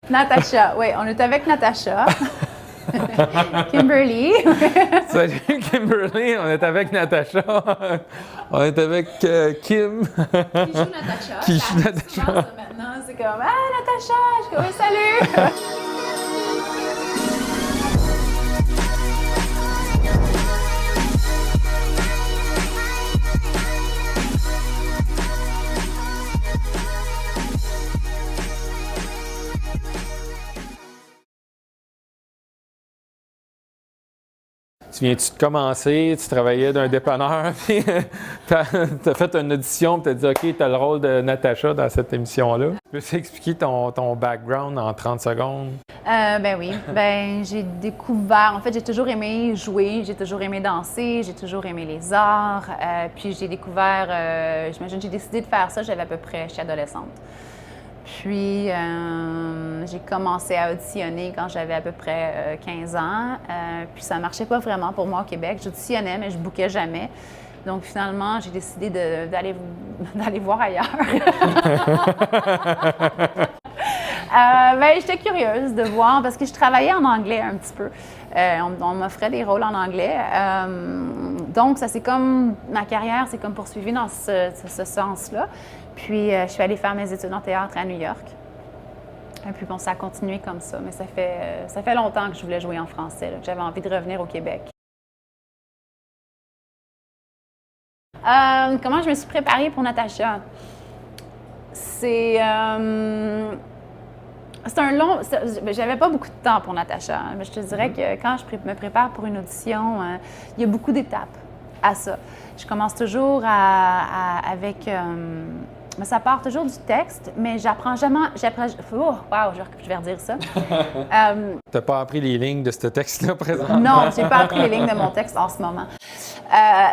Natacha, oui, on est avec Natacha. Kimberly. Salut Kimberly, on est avec Natacha. On est avec Kim. Qui joue Natacha. Qui joue Natacha. Souvent, ça, maintenant, c'est comme « Ah, Natacha! » Je suis comme « Oui, salut! » Tu viens-tu de commencer, tu travaillais d'un dépanneur, puis t'as fait une audition, puis t'as dit « OK, t'as le rôle de Natacha dans cette émission-là. » Peux-tu expliquer ton background en 30 secondes? Ben oui, j'ai découvert, en fait, j'ai toujours aimé jouer, j'ai toujours aimé danser, j'ai toujours aimé les arts, puis j'ai découvert, j'imagine, j'ai décidé de faire ça, j'avais à peu près, j'étais adolescente. Puis, j'ai commencé à auditionner quand j'avais à peu près 15 ans. Puis, ça ne marchait pas vraiment pour moi au Québec. J'auditionnais, mais je ne bookais jamais. Donc, finalement, j'ai décidé d'aller voir ailleurs. J'étais curieuse de voir parce que je travaillais en anglais un petit peu. On m'offrait des rôles en anglais. Donc, ça c'est comme ma carrière s'est comme poursuivie dans ce sens-là. Puis, je suis allée faire mes études en théâtre à New York. Et puis, bon, ça a continué comme ça. Mais ça fait longtemps que je voulais jouer en français, là, que j'avais envie de revenir au Québec. Comment je me suis préparée pour Natacha? C'est un long... J'avais pas beaucoup de temps pour Natacha, mais je te dirais que quand je me prépare pour une audition, il y a beaucoup d'étapes à ça. Je commence toujours avec... ça part toujours du texte, mais j'apprends jamais... je vais redire ça. T'as pas appris les lignes de ce texte-là présentement? Non, j'ai pas appris les lignes de mon texte en ce moment.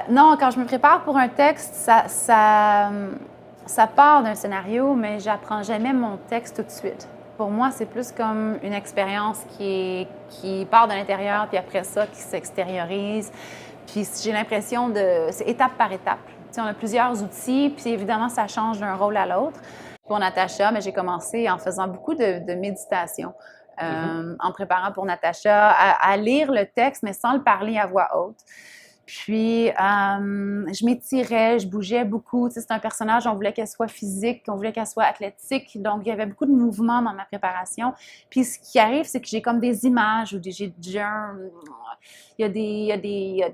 Non, quand je me prépare pour un texte, ça part d'un scénario, mais j'apprends jamais mon texte tout de suite. Pour moi, c'est plus comme une expérience qui part de l'intérieur, puis après ça, qui s'extériorise. Puis j'ai l'impression c'est étape par étape. Tu sais, on a plusieurs outils, puis évidemment, ça change d'un rôle à l'autre. Pour Natacha, mais j'ai commencé en faisant beaucoup de méditation, en préparant pour Natacha, à lire le texte, mais sans le parler à voix haute. Puis, je m'étirais, je bougeais beaucoup. Tu sais, c'est un personnage, on voulait qu'elle soit physique, on voulait qu'elle soit athlétique. Donc, il y avait beaucoup de mouvements dans ma préparation. Puis, ce qui arrive, c'est que j'ai comme des images ou il y a des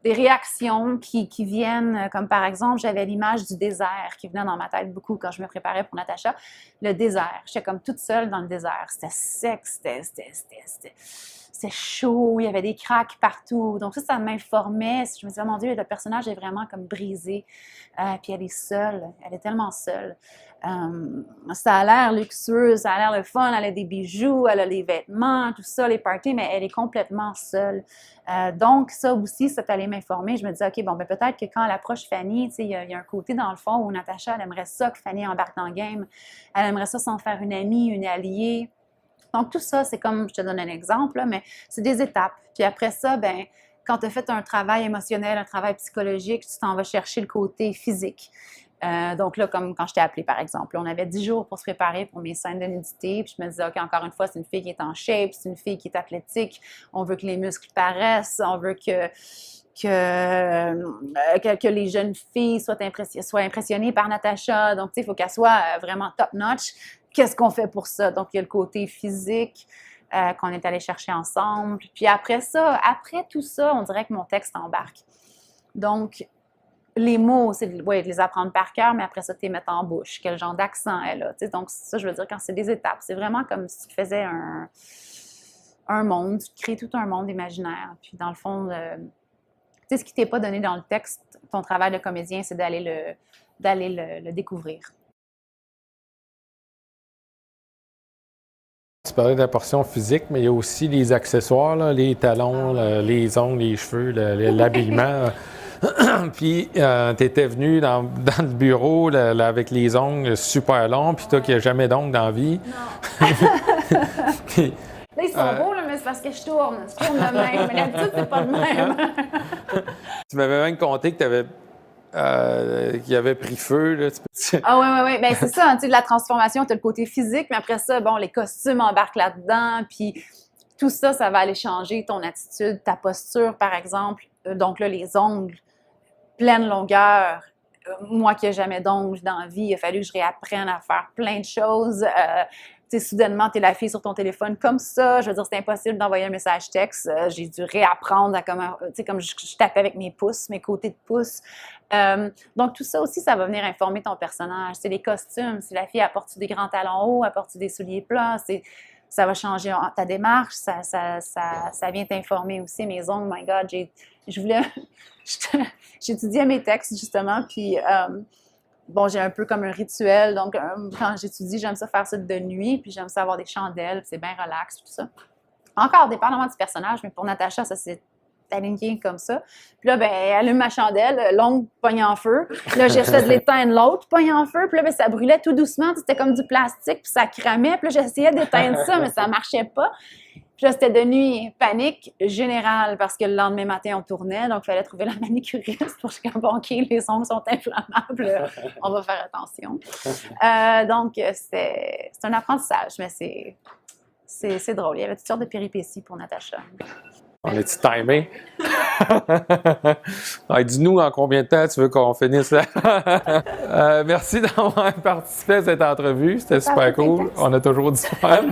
réactions qui viennent, comme par exemple, j'avais l'image du désert qui venait dans ma tête beaucoup quand je me préparais pour Natacha. Le désert. J'étais comme toute seule dans le désert. C'était sec, c'était chaud, il y avait des craques partout. Donc ça m'informait. Je me disais, oh mon Dieu, le personnage est vraiment comme brisé. Puis elle est seule, elle est tellement seule. Ça a l'air luxueux, ça a l'air le fun, elle a des bijoux, elle a les vêtements, tout ça, les parties, mais elle est complètement seule. Donc ça aussi, ça allait m'informer. Je me disais, OK, bon, ben peut-être que quand elle approche Fanny, tu sais, il y a un côté dans le fond où Natacha, elle aimerait ça que Fanny embarque dans le game. Elle aimerait ça s'en faire une amie, une alliée. Donc, tout ça, c'est comme, je te donne un exemple, là, mais c'est des étapes. Puis après ça, ben, quand tu as fait un travail émotionnel, un travail psychologique, tu t'en vas chercher le côté physique. Donc là, comme quand je t'ai appelée, par exemple, on avait 10 jours pour se préparer pour mes scènes de nudité. Puis je me disais, OK, encore une fois, c'est une fille qui est en shape, c'est une fille qui est athlétique. On veut que les muscles paraissent, on veut que les jeunes filles soient impressionnées par Natacha. Donc, tu sais, il faut qu'elle soit vraiment top-notch. Qu'est-ce qu'on fait pour ça? Donc, il y a le côté physique qu'on est allé chercher ensemble. Puis après tout ça, on dirait que mon texte embarque. Donc, les mots, c'est de les apprendre par cœur, mais après ça, tu les mets en bouche. Quel genre d'accent elle a? Donc, ça, je veux dire, quand c'est des étapes, c'est vraiment comme si tu faisais un monde, tu crées tout un monde imaginaire. Puis, dans le fond, tu sais, ce qui t'est pas donné dans le texte, ton travail de comédien, c'est d'aller le découvrir. Tu parlais de la portion physique, mais il y a aussi les accessoires, là, les talons, les ongles, les cheveux, l'habillement. Puis, tu étais venu dans le bureau là, avec les ongles super longs, puis toi qui n'as jamais d'ongles dans la vie. Non. Puis, là, ils sont beaux, là, mais c'est parce que je tourne de même. Mais d'habitude, c'est pas de même. Tu m'avais même conté que qu'il avait pris feu. Là. Tu Ah oui, oui, oui. Bien, c'est ça, tu sais, de la transformation, tu as le côté physique, mais après ça, bon, les costumes embarquent là-dedans, puis tout ça, ça va aller changer ton attitude, ta posture, par exemple. Donc là, les ongles, pleine longueur. Moi qui n'ai jamais d'ongles dans la vie, il a fallu que je réapprenne à faire plein de choses. Tu sais, soudainement, tu es la fille sur ton téléphone comme ça. Je veux dire, c'est impossible d'envoyer un message texte. J'ai dû réapprendre à comment, tu sais, comme je tapais avec mes pouces, mes côtés de pouces. Donc, tout ça aussi, ça va venir informer ton personnage. C'est les costumes. Si la fille apporte des grands talons hauts, apporte des souliers plats, ça va changer ta démarche. Ça vient t'informer aussi. Mes ongles, my God, je voulais... J'étudiais mes textes, justement, puis... bon, j'ai un peu comme un rituel, donc quand j'étudie, j'aime ça faire ça de nuit, puis j'aime ça avoir des chandelles, puis c'est bien relax, tout ça. Encore, dépendamment du personnage, mais pour Natacha, ça c'est aligné comme ça. Puis là, ben, elle allume ma chandelle, longue, pogne en feu. Là, j'essaie de l'éteindre l'autre, pogne en feu. Puis là, ben, ça brûlait tout doucement, c'était comme du plastique, puis ça cramait. Puis là, j'essayais d'éteindre ça, mais ça marchait pas. Puis là, c'était de nuit, panique générale, parce que le lendemain matin, on tournait, donc il fallait trouver la manicuriste pour que, bon, OK, les ongles sont inflammables, on va faire attention. Donc, c'est un apprentissage, mais c'est drôle. Il y avait toutes sortes de péripéties pour Natacha. On est-tu timé? Dis-nous en combien de temps tu veux qu'on finisse ça? Merci d'avoir participé à cette entrevue. C'était super cool. On a toujours du fun.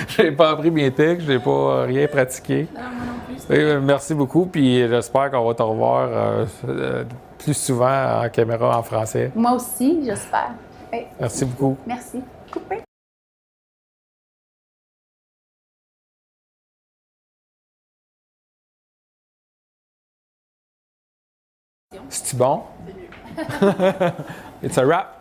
J'ai pas appris mes textes, j'ai pas rien pratiqué. Non, moi non plus. Et, merci beaucoup. Puis j'espère qu'on va te revoir plus souvent en caméra en français. Moi aussi, j'espère. Oui. Merci beaucoup. Merci. Coupé. C'est-tu bon? It's a wrap.